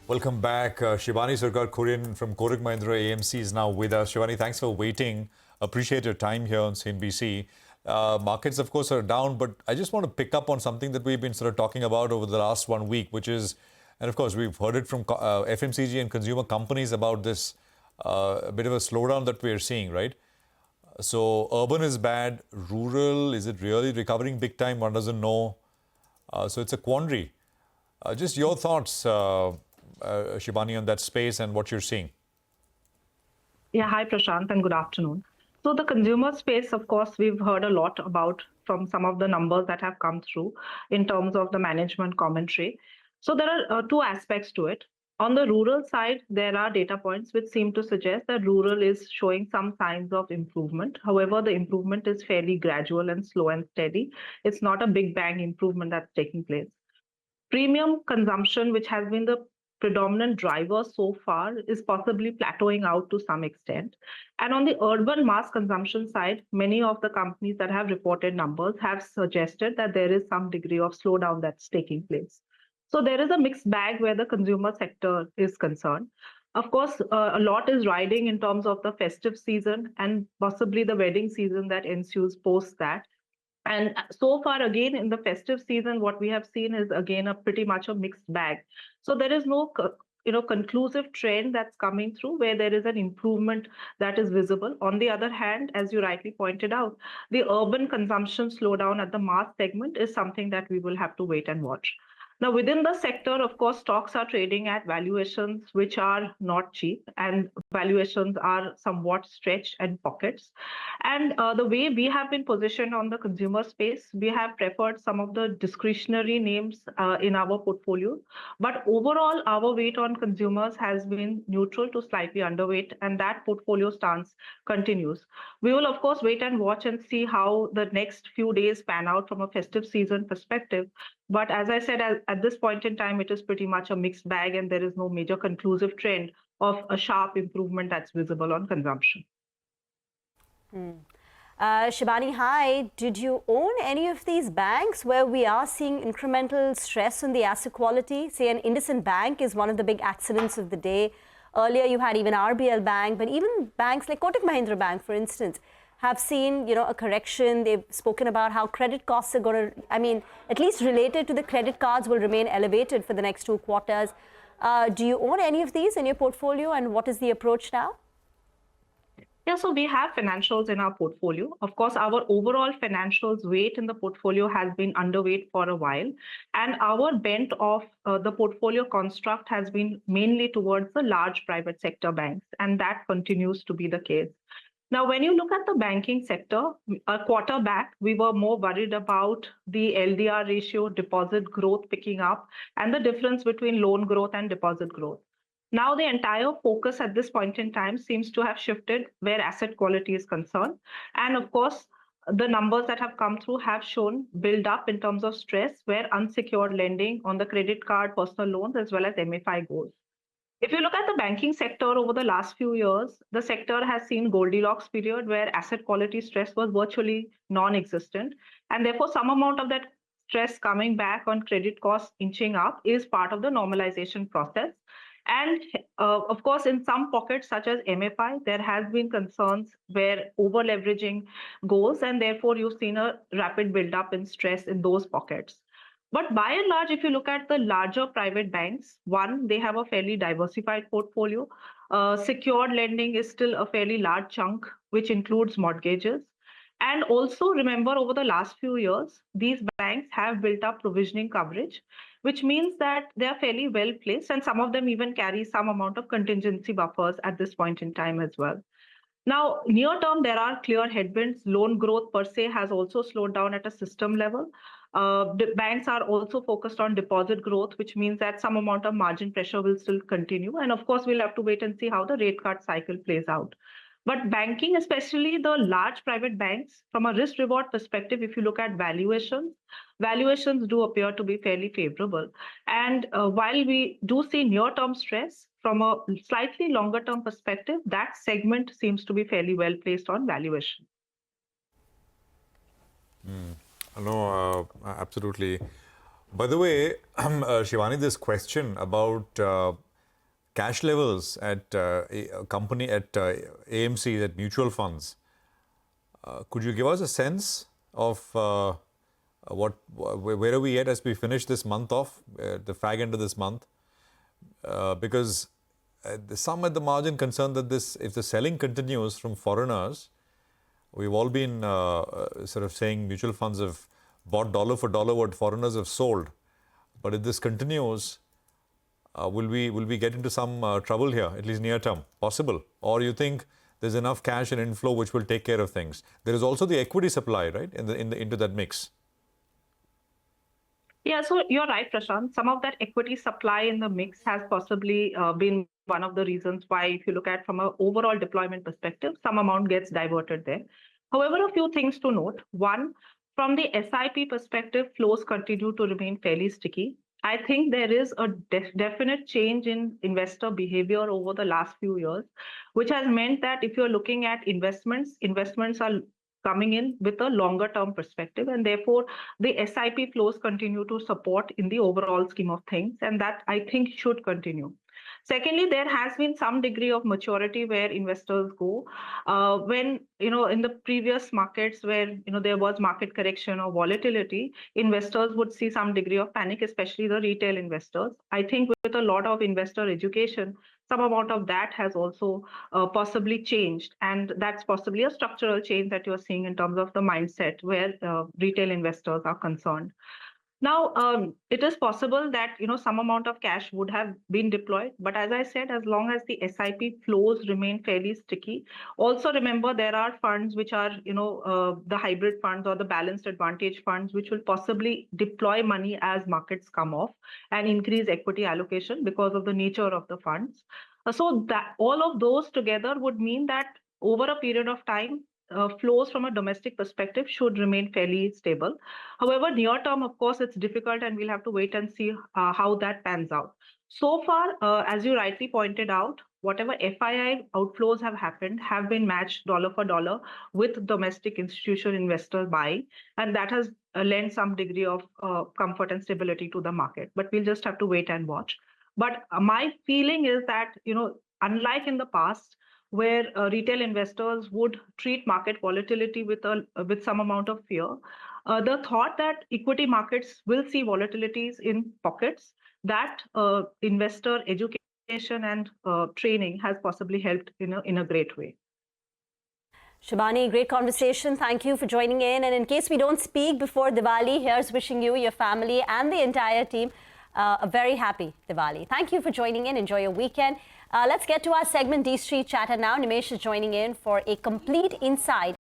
Welcome back. Shibani Sircar Kurian from Kotak Mahindra AMC is now with us. Shibani, thanks for waiting. Appreciate your time here on CNBC. Markets, of course, are down, but I just want to pick up on something that we've been sort of talking about over the last 1 week, which is, and of course, we've heard it from FMCG and consumer companies about this a bit of a slowdown that we're seeing, right? So urban is bad. Rural, is it really recovering big time? One doesn't know. So it's a quandary. Just your thoughts, Shibani, on that space and what you're seeing. Yeah, hi Prashant and good afternoon. So the consumer space, of course, we've heard a lot about from some of the numbers that have come through in terms of the management commentary. So there are two aspects to it. On the rural side, there are data points which seem to suggest that rural is showing some signs of improvement. However, the improvement is fairly gradual and slow and steady. It's not a big bang improvement that's taking place. Premium consumption, which has been the predominant driver so far, is possibly plateauing out to some extent. And on the urban mass consumption side, many of the companies that have reported numbers have suggested that there is some degree of slowdown that's taking place. So there is a mixed bag where the consumer sector is concerned. Of course, a lot is riding in terms of the festive season and possibly the wedding season that ensues post that. And so far, again, in the festive season, what we have seen is, again, a pretty much a mixed bag. So there is no conclusive trend that's coming through where there is an improvement that is visible. On the other hand, as you rightly pointed out, the urban consumption slowdown at the mass segment is something that we will have to wait and watch. Now, within the sector, of course, stocks are trading at valuations which are not cheap, and valuations are somewhat stretched in pockets. And the way we have been positioned on the consumer space, we have preferred some of the discretionary names in our portfolio. But overall, our weight on consumers has been neutral to slightly underweight, and that portfolio stance continues. We will, of course, wait and watch and see how the next few days pan out from a festive season perspective. But as I said, at this point in time, it is pretty much a mixed bag, and there is no major conclusive trend of a sharp improvement that's visible on consumption. Shibani, hi. Did you own any of these banks where we are seeing incremental stress on the asset quality? Say an IndusInd Bank is one of the big accidents of the day. Earlier, you had even RBL Bank, but even banks like Kotak Mahindra Bank, for instance, have seen, a correction. They've spoken about how credit costs are going to, at least related to the credit cards, will remain elevated for the next 2 quarters. Do you own any of these in your portfolio, and what is the approach now? Yeah, so we have financials in our portfolio. Of course, our overall financials weight in the portfolio has been underweight for a while. And our bent of the portfolio construct has been mainly towards the large private sector banks. And that continues to be the case. Now, when you look at the banking sector, a quarter back, we were more worried about the LDR ratio, deposit growth picking up, and the difference between loan growth and deposit growth. Now, the entire focus at this point in time seems to have shifted where asset quality is concerned. And of course, the numbers that have come through have shown build up in terms of stress where unsecured lending on the credit card, personal loans, as well as MFI goes. If you look at the banking sector over the last few years, the sector has seen Goldilocks period where asset quality stress was virtually non-existent. And therefore, some amount of that stress coming back on credit costs inching up is part of the normalization process. And of course, in some pockets such as MFI, there has been concerns where over-leveraging goes, and therefore you've seen a rapid build-up in stress in those pockets. But by and large, if you look at the larger private banks, one, they have a fairly diversified portfolio. Secured lending is still a fairly large chunk, which includes mortgages. And also remember, over the last few years, these banks have built up provisioning coverage, which means that they are fairly well placed, and some of them even carry some amount of contingency buffers at this point in time as well. Now, near term, there are clear headwinds. Loan growth per se has also slowed down at a system level. The banks are also focused on deposit growth, which means that some amount of margin pressure will still continue. And of course, we'll have to wait and see how the rate cut cycle plays out. But banking, especially the large private banks, from a risk-reward perspective, if you look at valuations do appear to be fairly favorable. And while we do see near-term stress, from a slightly longer-term perspective, that segment seems to be fairly well placed on valuation. No, absolutely. By the way, Shivani, this question about cash levels at a company at AMC, at mutual funds. Could you give us a sense of where are we at as we finish this month off, the fag end of this month? Because some at the margin concerned that if the selling continues from foreigners, we've all been sort of saying mutual funds have bought dollar for dollar what foreigners have sold. But if this continues, will we get into some trouble here, at least near term? Possible? Or you think there's enough cash and inflow which will take care of things? There is also the equity supply, right, into that mix. Yeah, so you're right, Prashant. Some of that equity supply in the mix has possibly been one of the reasons why, if you look at from an overall deployment perspective, some amount gets diverted there. However, a few things to note. One, from the SIP perspective, flows continue to remain fairly sticky. I think there is a definite change in investor behavior over the last few years, which has meant that if you're looking at investments are coming in with a longer term perspective, and therefore the SIP flows continue to support in the overall scheme of things, and that I think should continue. Secondly, there has been some degree of maturity where investors go when, in the previous markets where, there was market correction or volatility, investors would see some degree of panic, especially the retail investors. I think with a lot of investor education, some amount of that has also possibly changed. And that's possibly a structural change that you're seeing in terms of the mindset where retail investors are concerned. Now, it is possible that, some amount of cash would have been deployed. But as I said, as long as the SIP flows remain fairly sticky, also remember there are funds which are, the hybrid funds or the balanced advantage funds, which will possibly deploy money as markets come off and increase equity allocation because of the nature of the funds. So that all of those together would mean that over a period of time, flows from a domestic perspective should remain fairly stable. However, near term, of course, it's difficult and we'll have to wait and see how that pans out. So far, as you rightly pointed out, whatever FII outflows have been matched dollar for dollar with domestic institutional investor buying, and that has lent some degree of comfort and stability to the market. But we'll just have to wait and watch. But my feeling is that, unlike in the past, where retail investors would treat market volatility with some amount of fear, the thought that equity markets will see volatilities in pockets, that investor education and training has possibly helped in a great way. Shibani, great conversation. Thank you for joining in. And in case we don't speak before Diwali, here's wishing you, your family, and the entire team a very happy Diwali. Thank you for joining in. Enjoy your weekend. Let's get to our segment D Street Chatter now. Nimesh is joining in for a complete insight